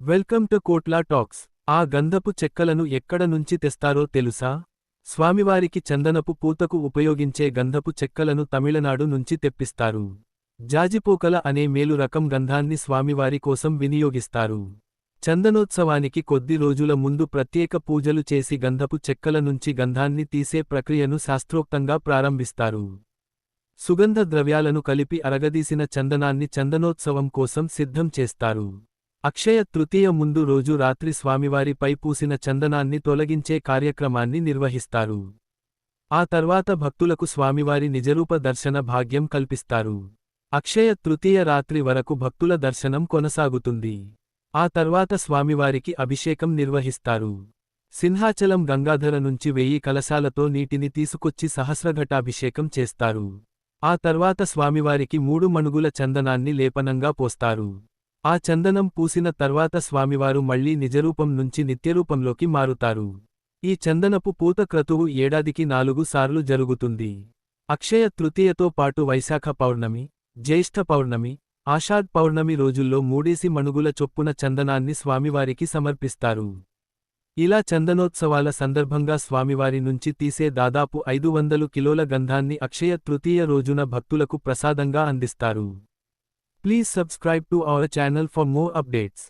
Welcome to Kotla talks. ఆ గంధపు చెక్కలను ఎక్కడ నుంచి తెస్తారో తెలుసా? స్వామివారికి చందనపు పూతకు ఉపయోగించే గంధపు చెక్కలను తమిళనాడు నుంచి తెప్పిస్తారు. జాజిపూకల అనే మేలు రకం గంధాన్ని స్వామివారి కోసం వినియోగిస్తారు. చందనోత్సవానికి కొద్ది రోజుల ముందు ప్రత్యేక పూజలు చేసి గంధపు చెక్కల నుంచి గంధాన్ని తీసే ప్రక్రియను శాస్త్రోక్తంగా ప్రారంభిస్తారు. సుగంధ ద్రవ్యాలను కలిపి అరగదీసిన చందనాన్ని చందనోత్సవం కోసం సిద్ధం చేస్తారు. అక్షయ తృతీయ ముందు రోజు రాత్రి స్వామివారి పై పూసిన చందనాన్ని తొలగించే కార్యక్రమాన్ని నిర్వహిస్తారు. ఆ తర్వాత భక్తులకు స్వామివారి నిజరూప దర్శన భాగ్యం కల్పిస్తారు. అక్షయ తృతీయ రాత్రి వరకు భక్తుల దర్శనం కొనసాగుతుంది. ఆ తర్వాత స్వామివారికి అభిషేకం నిర్వహిస్తారు. సింహాచలం గంగాధర నుంచి 1000 కలశాలతో నీటిని తీసుకొచ్చి సహస్రఘటాభిషేకం చేస్తారు. ఆ తర్వాత స్వామివారికి 3 మణుగుల చందనాన్ని లేపనంగా పోస్తారు. ఆ చందనం పూసిన తర్వాత స్వామివారు మళ్లీ నిజరూపం నుంచి నిత్యరూపంలోకి మారుతారు. ఈ చందనపు పూత క్రతువు ఏడాదికి 4 సార్లు జరుగుతుంది. అక్షయ తృతీయతో పాటు వైశాఖ పౌర్ణమి, జ్యేష్ఠ పౌర్ణమి, ఆషాఢ్ పౌర్ణమి రోజుల్లో 3 మణుగుల చొప్పున చందనాన్ని స్వామివారికి సమర్పిస్తారు. ఇలా చందనోత్సవాల సందర్భంగా స్వామివారి నుంచి తీసే దాదాపు 500 కిలోల గంధాన్ని అక్షయ తృతీయ రోజున భక్తులకు ప్రసాదంగా అందిస్తారు. Please subscribe to our channel for more updates.